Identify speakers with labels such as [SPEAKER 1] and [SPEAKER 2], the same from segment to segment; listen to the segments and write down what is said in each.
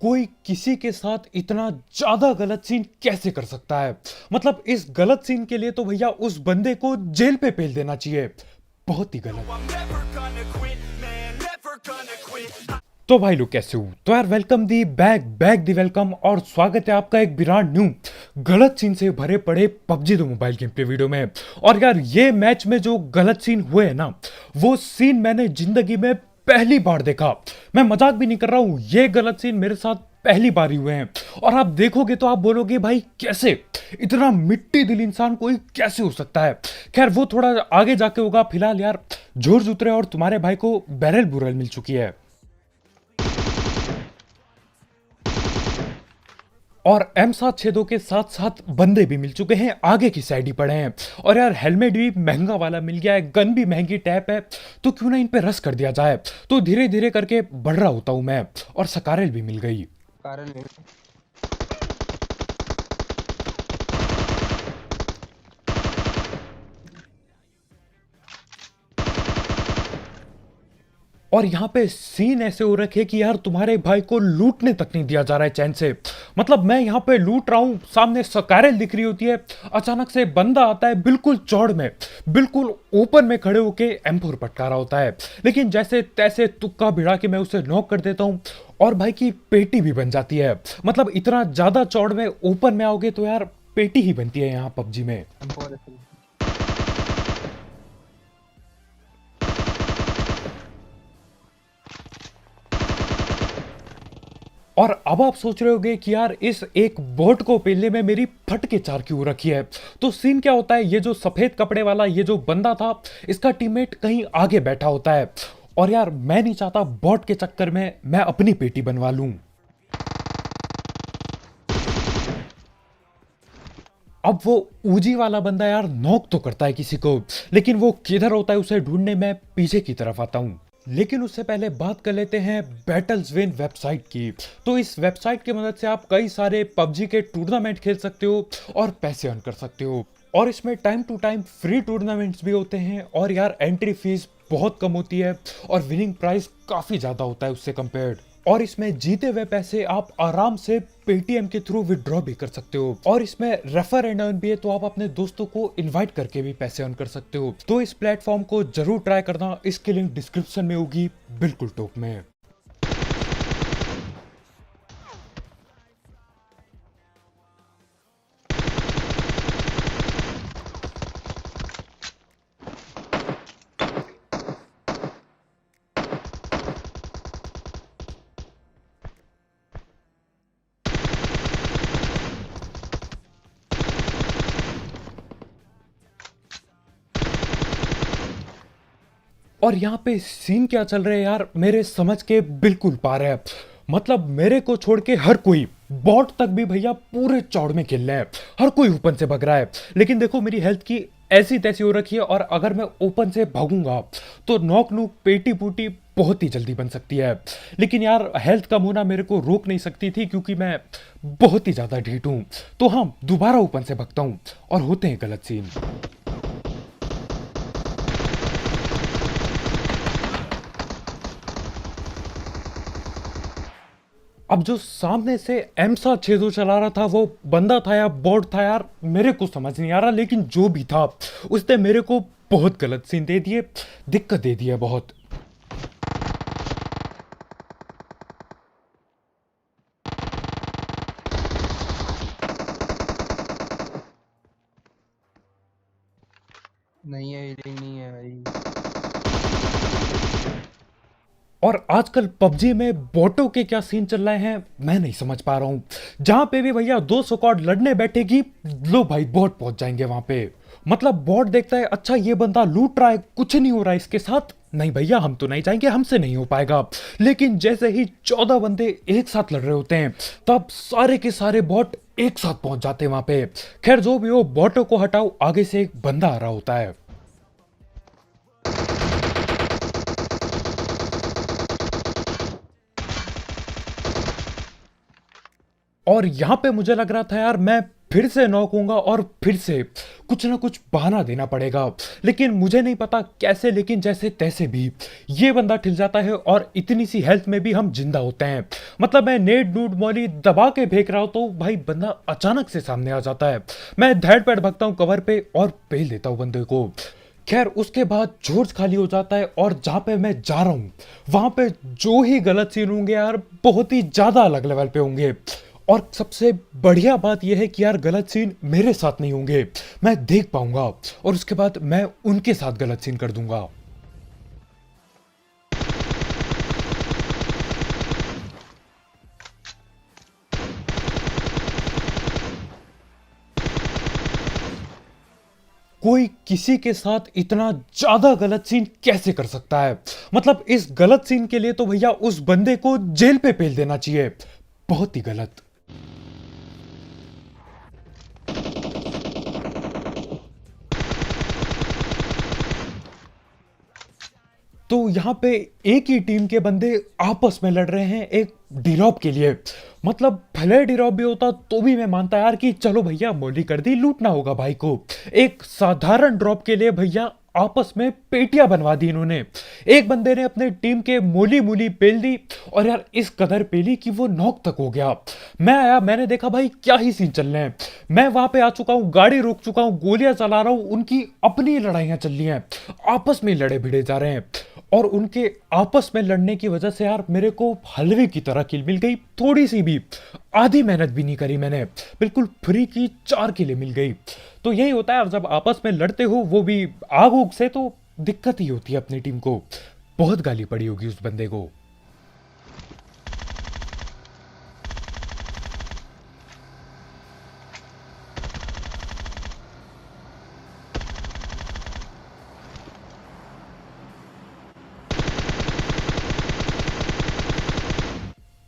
[SPEAKER 1] कोई किसी के साथ इतना ज्यादा गलत सीन कैसे कर सकता है। मतलब इस गलत सीन के लिए तो भैया उस बंदे को जेल पे पेल देना चाहिए। बहुत ही गलत। तो भाई लोग कैसे हो? तो यार welcome the back the welcome और स्वागत है आपका एक ब्रांड न्यू गलत सीन से भरे पड़े PUBG 2 mobile game play video में। और यार ये मैच में जो गलत सीन हुए हैं ना, वो सीन मैंने जिंदगी में पहली बार देखा। मैं मजाक भी नहीं कर रहा हूं, ये गलत सीन मेरे साथ पहली बार ही हुए हैं। और आप देखोगे तो आप बोलोगे भाई कैसे, इतना मिट्टी दिल इंसान कोई कैसे हो सकता है। खैर वो थोड़ा आगे जाके होगा। फिलहाल यार जॉर्ज उतरे और तुम्हारे भाई को बैरल बुरल मिल चुकी है। और M762 के साथ साथ बंदे भी मिल चुके हैं, आगे की साइड ही पड़े हैं। और यार हेलमेट भी महंगा वाला मिल गया है, गन भी महंगी टैप है, तो क्यों ना इन पे रश कर दिया जाए। तो धीरे धीरे करके बढ़ रहा होता हूं मैं। और सकारल भी मिल गई।
[SPEAKER 2] कारण है।
[SPEAKER 1] और यहाँ पे सीन ऐसे हो रखे कि यार तुम्हारे भाई को लूटने तक नहीं दिया जा रहा है चैन से। मतलब मैं यहाँ पे लूट रहा हूँ, सामने सकारल दिख रही होती है, अचानक से बंदा आता है बिल्कुल चौड़ में, बिल्कुल ओपन में खड़े होके M4 पटका रहा होता है। लेकिन जैसे तैसे तुक्का भिड़ा के मैं उसे नॉक कर देता हूँ और भाई की पेटी भी बन जाती है। मतलब इतना ज्यादा चौड़ में ओपन में आओगे तो यार पेटी ही बनती है यहाँ पबजी में। और अब आप सोच रहे होगे कि यार इस एक बोट को पेलने में मेरी फट के 4 क्यों रखी है। तो सीन क्या होता है, ये जो सफेद कपड़े वाला ये जो बंदा था, इसका टीममेट कहीं आगे बैठा होता है। और यार मैं नहीं चाहता बॉट के चक्कर में मैं अपनी पेटी बनवा लूं। अब वो ऊजी वाला बंदा यार नॉक तो करता है किसी को, लेकिन वो किधर होता है उसे ढूंढने में पीछे की तरफ आता हूं। लेकिन उससे पहले बात कर लेते हैं बैटल्स विन वेबसाइट की। तो इस वेबसाइट की मदद से आप कई सारे पबजी के टूर्नामेंट खेल सकते हो और पैसे अर्न कर सकते हो। और इसमें time to time free tournaments भी होते हैं। और यार एंट्री फीस बहुत कम होती है और विनिंग प्राइस काफी ज्यादा होता है उससे कंपेयर्ड। और इसमें जीते हुए पैसे आप आराम से पेटीएम के थ्रू विड्रॉ भी कर सकते हो। और इसमें रेफर एंड अर्न भी है, तो आप अपने दोस्तों को इनवाइट करके भी पैसे अर्न कर सकते हो। तो इस प्लेटफॉर्म को जरूर ट्राई करना, इसकी लिंक डिस्क्रिप्शन में होगी बिल्कुल टॉप में। और यहाँ पे सीन क्या चल रहे हैं यार, मेरे समझ के बिल्कुल पार है। मतलब मेरे को छोड़ के हर कोई, बॉट तक भी भैया पूरे चौड़ में खेल रहे हैं, हर कोई ओपन से भग रहा है। लेकिन देखो मेरी हेल्थ की ऐसी तैसी हो रखी है, और अगर मैं ओपन से भागूंगा तो नॉक नूक पेटी पूटी बहुत ही जल्दी बन सकती है। लेकिन यार हेल्थ कम होना मेरे को रोक नहीं सकती थी, क्योंकि मैं बहुत ही ज्यादा ढीठ हूं। तो हाँ, दोबारा ओपन से भगता हूं और होते हैं गलत सीन। अब जो सामने से M762 चला रहा था, वो बंदा था या बॉट था यार मेरे को समझ नहीं आ रहा। लेकिन जो भी था उसने मेरे को बहुत गलत सीन दे दिए, दिक्कत दे दी है बहुत।
[SPEAKER 2] नहीं है, हीलिंग नहीं है भाई।
[SPEAKER 1] और आजकल पबजी में बोटों के क्या सीन चल रहे हैं मैं नहीं समझ पा रहा हूं। जहां पे भी भैया 2 स्क्वाड लड़ने बैठेगी, लो भाई बॉट पहुंच जाएंगे वहां पे। मतलब बॉट देखता है अच्छा ये बंदा लूट रहा है, कुछ नहीं हो रहा है इसके साथ, नहीं भैया हम तो नहीं जाएंगे, हमसे नहीं हो पाएगा। लेकिन जैसे ही 14 बंदे एक साथ लड़ रहे होते हैं, तब सारे के सारे बॉट एक साथ पहुंच जाते हैं वहां पे। खैर जो भी हो, बॉटों को हटाओ, आगे से एक बंदा आ रहा होता है। और यहां पे मुझे लग रहा था यार मैं फिर से नॉक होऊंगा और फिर से कुछ ना कुछ बहाना देना पड़ेगा। लेकिन मुझे नहीं पता कैसे, लेकिन जैसे तैसे भी ये बंदा ठिल जाता है और इतनी सी हेल्थ में भी हम जिंदा होते हैं। मतलब मैं नेट नूड मॉली दबा के फेंक रहा हूं तो भाई बंदा अचानक से सामने आ जाता है। मैं धैड़ पैड़ भगता हूं कवर पे और पेल देता हूं बंदे को। खैर उसके बाद जोर्स खाली हो जाता है और जहां पे मैं जा रहा हूं वहां पे जो ही गलत सीन होंगे यार बहुत ही ज्यादा अलग लेवल पे होंगे। और सबसे बढ़िया बात यह है कि यार गलत सीन मेरे साथ नहीं होंगे, मैं देख पाऊंगा और उसके बाद मैं उनके साथ गलत सीन कर दूंगा। कोई किसी के साथ इतना ज्यादा गलत सीन कैसे कर सकता है? मतलब इस गलत सीन के लिए तो भैया उस बंदे को जेल पे पेल देना चाहिए। बहुत ही गलत। तो यहां पे एक ही टीम के बंदे आपस में लड़ रहे हैं एक डिरॉप के लिए। मतलब भले डिरॉप भी होता तो भी मैं मानता यार कि चलो भैया मोली कर दी, लूटना होगा भाई को। एक साधारण ड्रॉप के लिए भैया आपस में पेटियां बनवा दी इन्होंने। एक बंदे ने अपने टीम के मूली मूली पेल दी और यार इस कदर पेली कि वो नॉक तक हो गया। मैं आया, मैंने देखा भाई क्या ही सीन चल रहे हैं। मैं वहां पे आ चुका हूं, गाड़ी रोक चुका हूं, गोलियां चला रहा हूं, उनकी अपनी लड़ाइयां चल रही हैं, आपस में लड़े भिड़े जा रहे हैं। और उनके आपस में लड़ने की वजह से यार मेरे को हलवे की तरह किल मिल गई, थोड़ी सी भी, आधी मेहनत भी नहीं करी मैंने, बिल्कुल फ्री की 4 किलें मिल गई। तो यही होता है जब आपस में लड़ते हो, वो भी आग उग से, तो दिक्कत ही होती है अपनी टीम को। बहुत गाली पड़ी होगी उस बंदे को।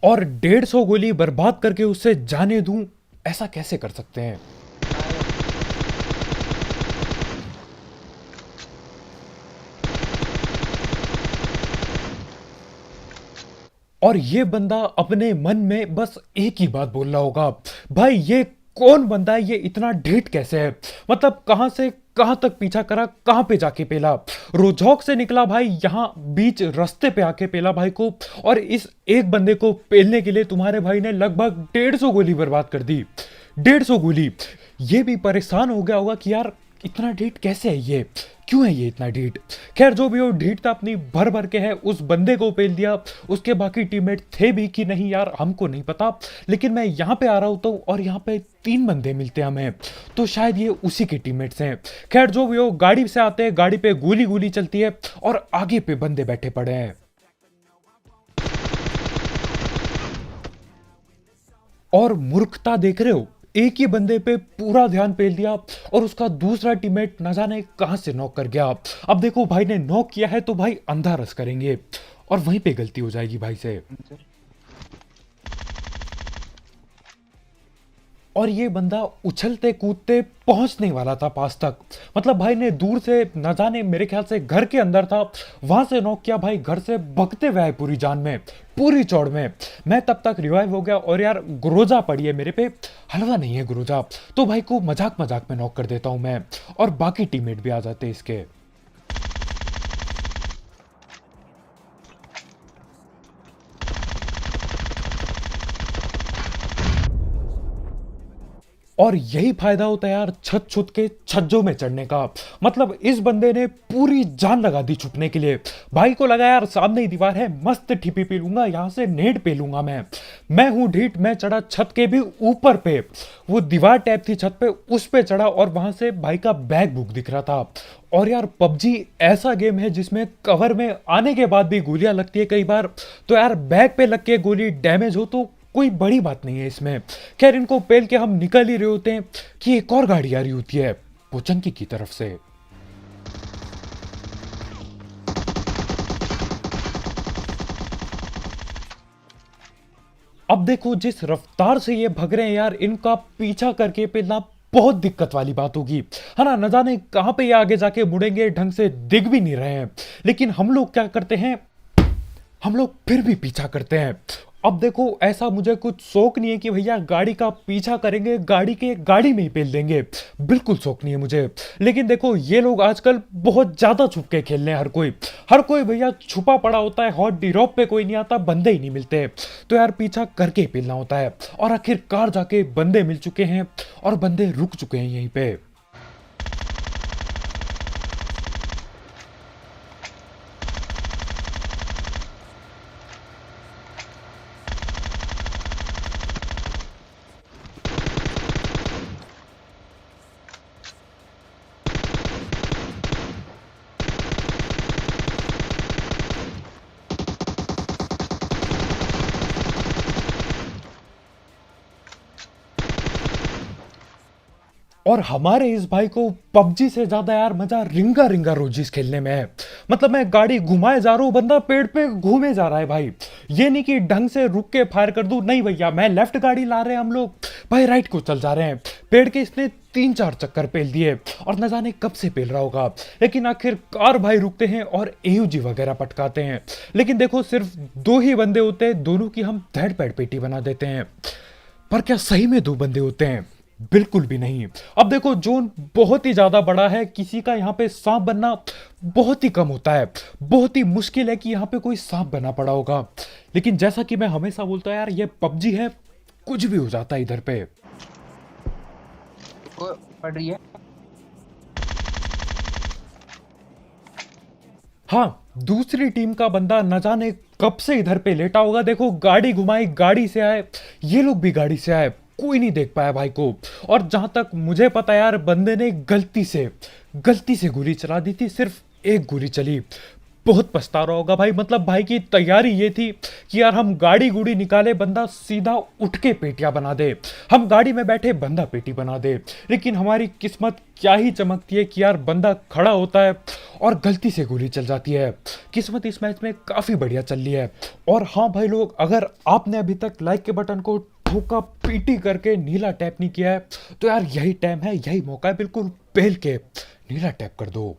[SPEAKER 1] और 150 गोली बर्बाद करके उससे जाने दूं, ऐसा कैसे कर सकते हैं? और ये बंदा अपने मन में बस एक ही बात बोल रहा होगा, भाई ये कौन बंदा है, ये इतना ढीठ कैसे है? मतलब कहां से कहां तक पीछा करा, कहां पे जाके पेला, रोजौक से निकला भाई, यहां बीच रास्ते पे आके पेला भाई को। और इस एक बंदे को पेलने के लिए तुम्हारे भाई ने लगभग 150 गोली बर्बाद कर दी। 150 गोली। ये भी परेशान हो गया होगा कि यार इतना ढीठ कैसे है ये, क्यों है ये इतना ढीठ? खैर जो भी हो, ढीठ था अपनी भर भर के है, उस बंदे को पेल दिया। उसके बाकी टीममेट थे भी कि नहीं यार हमको नहीं पता, लेकिन मैं यहां पे आ रहा होता हूं और यहां पे 3 बंदे मिलते हैं हमें, तो शायद ये उसी के टीममेट्स हैं। खैर जो भी हो, गाड़ी से आते हैं, गाड़ी पे गोली गोली चलती है और आगे पे बंदे बैठे पड़े हैं। और मूर्खता देख रहे हो, एक ही बंदे पे पूरा ध्यान पेल दिया और उसका दूसरा टीममेट न जाने कहां से नॉक कर गया। अब देखो भाई ने नॉक किया है तो भाई अंधा रस करेंगे और वहीं पे गलती हो जाएगी भाई से। और ये बंदा उछलते कूदते पहुंचने वाला था पास तक। मतलब भाई ने दूर से न जाने, मेरे ख्याल से घर के अंदर था, वहां से नॉक किया। भाई घर से भगते हुए आए पूरी जान में, पूरी चौड़ में। मैं तब तक रिवाइव हो गया और यार ग्रोजा पड़ी है मेरे पे, हलवा नहीं है ग्रोजा, तो भाई को मजाक मजाक में नॉक कर देता हूं मैं, और बाकी टीममेट भी आ जाते इसके। और यही फायदा होता है यार छत छुत के छज्जों में चढ़ने का। मतलब इस बंदे ने पूरी जान लगा दी छुपने के लिए। भाई को लगा यार सामने ही दीवार है, मस्त ठिपी पी लूंगा, यहां से नेट पे लूंगा मैं हूं ढीठ, मैं चढ़ा छत के भी ऊपर पे, वो दीवार टैप थी छत पे, उस पे चढ़ा और वहां से भाई का बैग बुक दिख रहा था। और यार पबजी ऐसा गेम है जिसमें कवर में आने के बाद भी गोलियां लगती है कई बार, तो यार बैग पे लग के गोली डैमेज हो तो कोई बड़ी बात नहीं है इसमें। खैर इनको पेल के हम निकल ही रहे होते हैं कि एक और गाड़ी आ रही होती है पोचंकी की तरफ से। अब देखो जिस रफ्तार से ये भग रहे हैं यार, इनका पीछा करके पेलना बहुत दिक्कत वाली बात होगी, है ना। न जाने कहां पे ये आगे जाके मुड़ेंगे, ढंग से दिख भी नहीं रहे हैं। लेकिन हम लोग क्या करते हैं, हम लोग फिर भी पीछा करते हैं अब देखो ऐसा मुझे कुछ शौक नहीं है कि भैया गाड़ी का पीछा करेंगे, गाड़ी में ही पेल देंगे, बिल्कुल शौक नहीं है मुझे। लेकिन देखो ये लोग आजकल बहुत ज्यादा छुप के खेल रहे हैं, हर कोई भैया छुपा पड़ा होता है, हॉट ड्रॉप पे कोई नहीं आता, बंदे ही नहीं मिलते, तो यार पीछा करके ही पेलना होता है। और आखिरकार जाके बंदे मिल चुके हैं और बंदे रुक चुके हैं यहीं पे। और हमारे इस भाई को पबजी से ज्यादा यार मजा रिंगा रिंगा रोजिस खेलने में है। मतलब मैं गाड़ी घुमाए जा रहा हूँ, बंदा पेड़ पे घूमे जा रहा है भाई। ये नहीं कि ढंग से रुक के फायर कर दूं, नहीं भैया, मैं लेफ्ट गाड़ी ला रहे हैं हम लोग, भाई राइट को चल जा रहे हैं। पेड़ के इसने 3-4 चक्कर पेल दिए और न जाने कब से पेल रहा होगा, लेकिन आखिरकार भाई रुकते हैं और एयूजी वगैरह पटकाते हैं। लेकिन देखो सिर्फ 2 ही बंदे होते हैं, दोनों की हम धड़ पैड़ पेटी बना देते हैं। पर क्या सही में 2 बंदे होते हैं? बिल्कुल भी नहीं। अब देखो जोन बहुत ही ज्यादा बड़ा है, किसी का यहाँ पे सांप बनना बहुत ही कम होता है, बहुत ही मुश्किल है कि यहाँ पे कोई सांप बना पड़ा होगा। लेकिन जैसा कि मैं हमेशा बोलता हूँ यार, ये पबजी है, कुछ भी हो जाता है इधर पे।
[SPEAKER 2] वो पड़ रही है।
[SPEAKER 1] हाँ, दूसरी टीम का बंदा न जाने कब से इधर पे लेटा होगा। देखो गाड़ी घुमाई, गाड़ी से आए, ये लोग भी गाड़ी से आए, कोई नहीं देख पाया भाई को। और जहां तक मुझे पता यार, बंदे ने गलती से गोली चला दी थी, सिर्फ एक गोली चली। बहुत पछता रहा होगा भाई। मतलब भाई की तैयारी ये थी कि यार हम गाड़ी गुड़ी निकाले, बंदा सीधा उठ के पेटियां बना दे, हम गाड़ी में बैठे बंदा पेटी बना दे। लेकिन हमारी किस्मत क्या ही चमकती है कि यार बंदा खड़ा होता है और गलती से गोली चल जाती है। किस्मत इस मैच में काफी बढ़िया चल रही है। और हाँ भाई लोग, अगर आपने अभी तक लाइक के बटन को ठोका पीटी करके नीला टैप नहीं किया है, तो यार यही टाइम है, यही मौका है, बिल्कुल पहल के नीला टैप कर दो।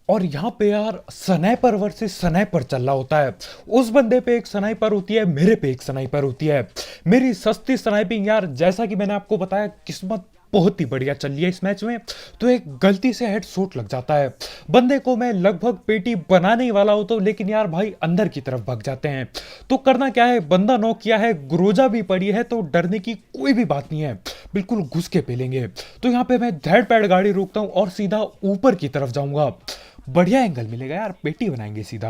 [SPEAKER 1] और यहाँ पे यार स्नाइपर वर्सेस स्नाइपर चल रहा होता है। उस बंदे पे एक स्नाइपर होती है, मेरे पे एक स्नाइपर होती है। मेरी सस्ती स्नाइपिंग यार, जैसा कि मैंने आपको बताया, किस्मत बहुत ही बढ़िया चल रही है इस मैच में। तो एक गलती से हेडशॉट लग जाता है, बंदे को मैं लगभग पेटी बनाने ही वाला होता हूँ, लेकिन यार भाई अंदर की तरफ भाग जाते हैं। तो करना क्या है, बंदा नॉक किया है, ग्रोजा भी पड़ी है, तो डरने की कोई भी बात नहीं है, बिल्कुल घुस के पेलेंगे। तो यहाँ पे मैं धैड़ पैड़ गाड़ी रोकता हूँ और सीधा ऊपर की तरफ जाऊंगा, बढ़िया एंगल मिलेगा यार, पेटी बनाएंगे सीधा।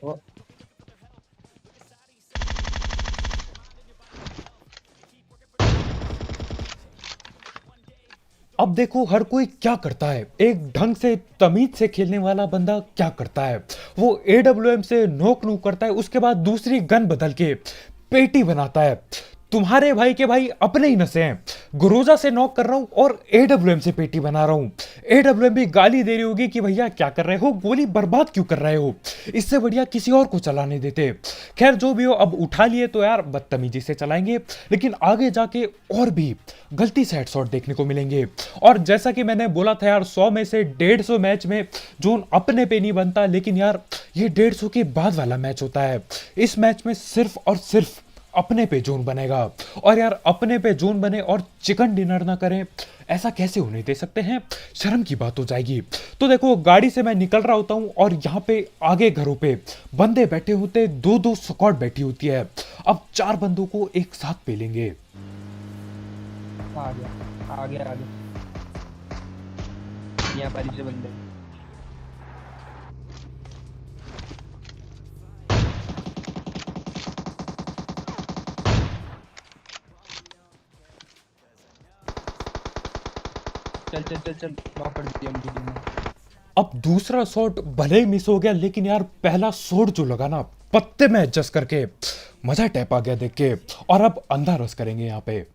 [SPEAKER 2] वो
[SPEAKER 1] अब देखो हर कोई क्या करता है, एक ढंग से तमीज से खेलने वाला बंदा क्या करता है, वो AWM से नोक नूक करता है, उसके बाद दूसरी गन बदल के पेटी बनाता है। तुम्हारे भाई के भाई अपने ही नशे हैं, गुरोजा से नॉक कर रहा हूं और AWM से पेटी बना रहा हूं। AWM भी गाली दे रही होगी कि भैया क्या कर रहे हो, गोली बर्बाद क्यों कर रहे हो, इससे बढ़िया किसी और को चलाने देते। खैर जो भी हो, अब उठा लिए तो यार बदतमीजी से चलाएंगे, लेकिन आगे जाके और भी गलती से हेडशॉट देखने को मिलेंगे। और जैसा कि मैंने बोला था यार, 100 में से 150 मैच में जोन अपने पे नहीं बनता, लेकिन यार ये 150 के बाद वाला मैच होता है। इस मैच में सिर्फ और सिर्फ अपने पे जोन बनेगा। और यार अपने पे जोन बने और चिकन डिनर ना करें, ऐसा कैसे होने दे सकते हैं, शर्म की बात हो जाएगी। तो देखो गाड़ी से मैं निकल रहा होता हूं और यहाँ पे आगे घरों पे बंदे बैठे होते, 2-2 स्क्वाड बैठी होती है। अब 4 बंदों को एक साथ पेलेंगे।
[SPEAKER 2] आ गया आ गया आ गया, यहाँ पर से बंदे। चल चल चल चल, नॉक कर दिया मुझे टीम ने।
[SPEAKER 1] अब दूसरा शॉट भले ही मिस हो गया, लेकिन यार पहला शॉट जो लगा ना, पत्ते में एडजस्ट करके मजा टैप आ गया देख के। और अब अंधा रस करेंगे यहाँ पे।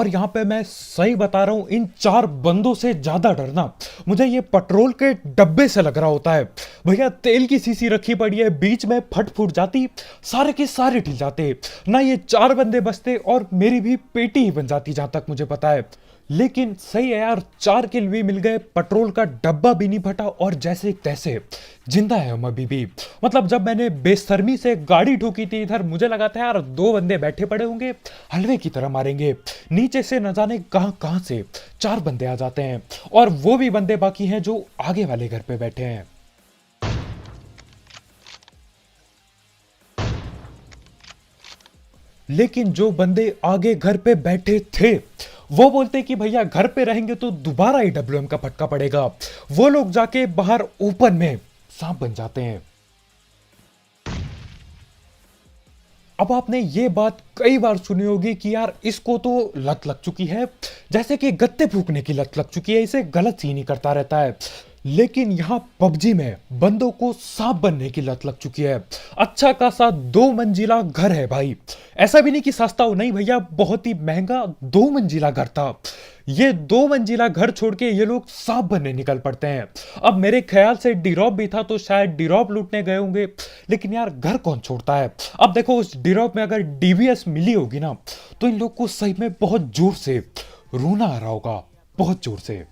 [SPEAKER 1] और यहाँ पे मैं सही बता रहा हूँ, इन 4 बंदों से ज्यादा डरना मुझे ये पेट्रोल के डब्बे से लग रहा होता है। भैया तेल की शीशी रखी पड़ी है, बीच में फट फूट जाती, सारे के सारे ढिल जाते ना, ये 4 बंदे बचते और मेरी भी पेटी ही बन जाती जहां तक मुझे पता है। लेकिन सही है यार, 4 किल भी मिल गए, पेट्रोल का डब्बा भी नहीं फटा और जैसे तैसे जिंदा है हम अभी भी। मतलब जब मैंने बेशर्मी से गाड़ी ठोकी थी इधर, मुझे लगा था यार 2 बंदे बैठे पड़े होंगे, हलवे की तरह मारेंगे, नीचे से न जाने कहां कहां से 4 बंदे आ जाते हैं, और वो भी बंदे बाकी हैं जो आगे वाले घर पे बैठे हैं। लेकिन जो बंदे आगे घर पे बैठे थे वो बोलते कि भैया घर पे रहेंगे तो दोबारा ही डब्ल्यूएम का फटका पड़ेगा। वो लोग जाके बाहर ओपन में सांप बन जाते हैं। अब आपने ये बात कई बार सुनी होगी कि यार इसको तो लत लग चुकी है, जैसे कि गत्ते फूकने की लत लग चुकी है, इसे गलत सीन ही करता रहता है। लेकिन यहां पबजी में बंदों को सांप बनने की लत लग चुकी है। अच्छा खासा 2 मंजिला घर है भाई, ऐसा भी नहीं कि सस्ता हो, नहीं भैया बहुत ही महंगा 2 मंजिला घर था। ये 2 मंजिला घर छोड़ के ये लोग सांप बनने निकल पड़ते हैं। अब मेरे ख्याल से डिरॉप भी था तो शायद डिरॉप लूटने गए होंगे, लेकिन यार घर कौन छोड़ता है। अब देखो उस डिरॉप में अगर डीवीएस मिली होगी ना, तो इन लोग को सही में बहुत जोर से रोना आ रहा होगा, बहुत जोर से।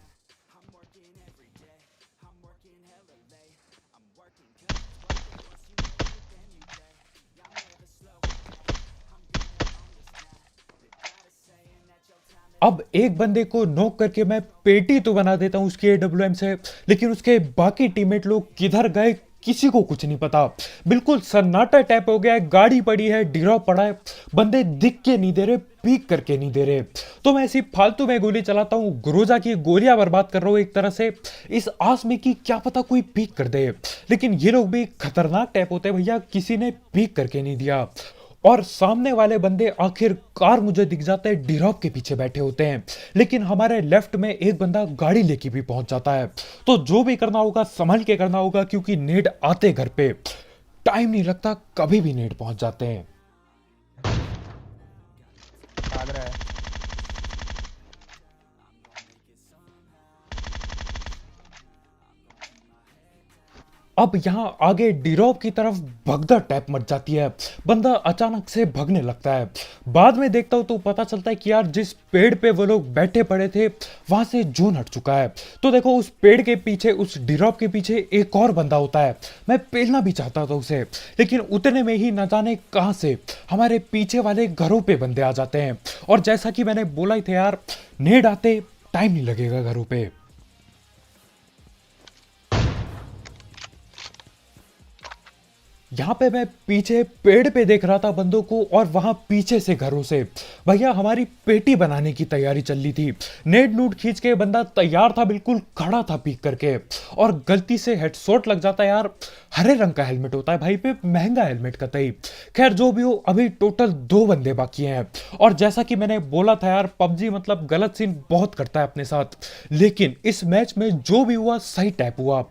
[SPEAKER 1] अब एक बंदे को नॉक करके मैं पेटी तो बना देता हूं उसके एडब्ल्यूएम से, लेकिन उसके बाकी टीममेट लोग किधर गए किसी को कुछ नहीं पता। बिल्कुल सन्नाटा टैप हो गया है, गाड़ी पड़ी है, डिरॉप पड़ा है, बंदे दिख के नहीं दे रहे, पीक करके नहीं दे रहे। तो मैं ऐसी फालतू में गोली चलाता हूं, गुरोजा की गोलियां बर्बाद कर रहा हूं एक तरह से, इस आस में कि क्या पता कोई पीक कर दे। लेकिन ये लोग भी खतरनाक टैप होते हैं भैया, किसी ने पीक करके नहीं दिया। और सामने वाले बंदे आखिरकार मुझे दिख जाते हैं, डिरॉप के पीछे बैठे होते हैं। लेकिन हमारे लेफ्ट में एक बंदा गाड़ी लेके भी पहुंच जाता है। तो जो भी करना होगा संभल के करना होगा, क्योंकि नेड आते घर पे टाइम नहीं लगता, कभी भी नेड पहुंच जाते हैं।
[SPEAKER 2] भाग रहा है।
[SPEAKER 1] अब यहां आगे डिरॉप की तरफ भगदड़ टैप मच जाती है, बंदा अचानक से भगने लगता है। बाद में देखता हूं तो पता चलता है कि यार जिस पेड़ पे वो लोग बैठे पड़े थे वहां से जोन हट चुका है। तो देखो उस पेड़ के पीछे, उस डिरॉप के पीछे एक और बंदा होता है। मैं पेलना भी चाहता था उसे, लेकिन उतने में ही न जाने कहां से हमारे पीछे वाले घरों पे बंदे आ जाते हैं। और जैसा कि मैंने बोला ही था यार, नेड आते टाइम नहीं लगेगा घरों पे। यहां पे मैं पीछे पेड़ पे देख रहा था बंदों को, और वहां पीछे से घरों से भैया हमारी पेटी बनाने की तैयारी चल रही थी। नेड नूड खींच के बंदा तैयार था, बिल्कुल खड़ा था पीक करके, और गलती से हेडशॉट लग जाता है। यार हरे रंग का हेलमेट होता है भाई पे, महंगा हेलमेट कतई। खैर जो भी हो, अभी टोटल 2 बंदे बाकी हैं। और जैसा कि मैंने बोला था यार, पबजी मतलब गलत सीन बहुत करता है अपने साथ, लेकिन इस मैच में जो भी हुआ सही टैप हुआ।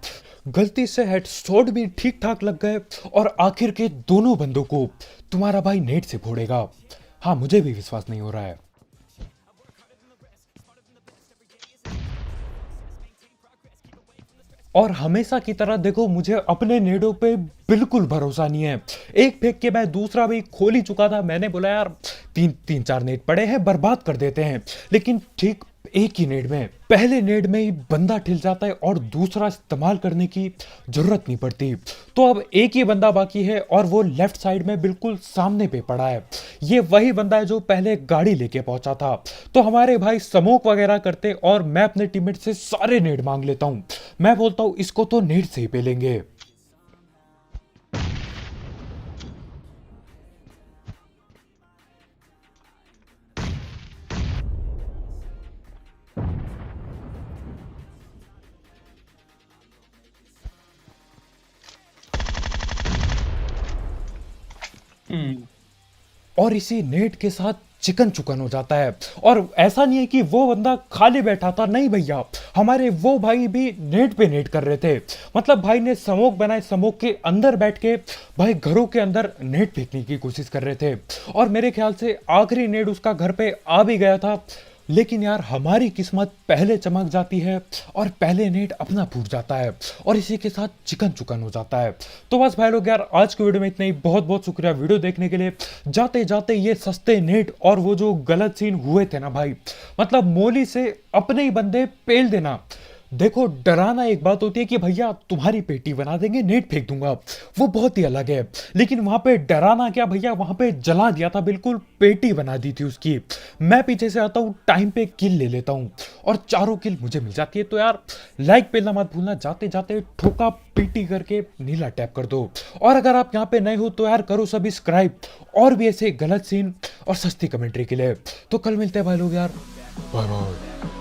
[SPEAKER 1] गलती से हेडशॉट भी ठीक ठाक लग गए, और आखिर के दोनों बंदों को तुम्हारा भाई नेट से फोड़ेगा। हाँ मुझे भी विश्वास नहीं हो रहा है। और हमेशा की तरह देखो, मुझे अपने नेडों पे बिल्कुल भरोसा नहीं है। एक फेंक के मैं दूसरा भी खोल ही चुका था, मैंने बोला यार तीन चार नेट पड़े हैं, बर्बाद कर देते हैं। लेकिन ठीक एक ही नेड में, पहले नेड में ही बंदा ठिल जाता है और दूसरा इस्तेमाल करने की जरूरत नहीं पड़ती। तो अब एक ही बंदा बाकी है, और वो लेफ्ट साइड में बिल्कुल सामने पे पड़ा है। ये वही बंदा है जो पहले गाड़ी लेके पहुंचा था। तो हमारे भाई स्मोक वगैरह करते, और मैं अपने टीममेट से सारे नेड मांग लेता हूं। मैं बोलता हूं इसको तो नेड से ही पेलेंगे। और इसी नेट के साथ चिकन चुकन हो जाता है। और ऐसा नहीं है कि वो बंदा खाली बैठा था, नहीं भैया, हमारे वो भाई भी नेट पे नेट कर रहे थे। मतलब भाई ने स्मोक बनाए, स्मोक के अंदर बैठ के भाई घरों के अंदर नेट फेंकने की कोशिश कर रहे थे। और मेरे ख्याल से आखिरी नेट उसका घर पे आ भी गया था। लेकिन यार हमारी किस्मत पहले चमक जाती है और पहले नेट अपना फूट जाता है और इसी के साथ चिकन चुकन हो जाता है। तो बस भाई लोग यार आज की वीडियो में इतना ही। बहुत बहुत शुक्रिया वीडियो देखने के लिए। जाते जाते ये सस्ते नेट और वो जो गलत सीन हुए थे ना भाई, मतलब मोली से अपने ही बंदे पेल देना। देखो डराना एक बात होती है कि भैया तुम्हारी पेटी बना देंगे, नेट फेंक दूंगा, वो बहुत ही अलग है। लेकिन वहां पे डराना क्या भैया, वहां पे जला दिया था, बिल्कुल पेटी बना दी थी उसकी। मैं पीछे से आता हूँ, टाइम पे किल ले लेता हूँ और चारों किल मुझे मिल जाती है। तो यार लाइक पेलना मत भूलना, जाते जाते ठोका पीटी करके नीला टैप कर दो। और अगर आप यहाँ पे नए हो तो यार करो सब्सक्राइब और भी ऐसे गलत सीन और सस्ती कमेंट्री के लिए। तो कल मिलते हैं भाई लोग यार, बाय बाय।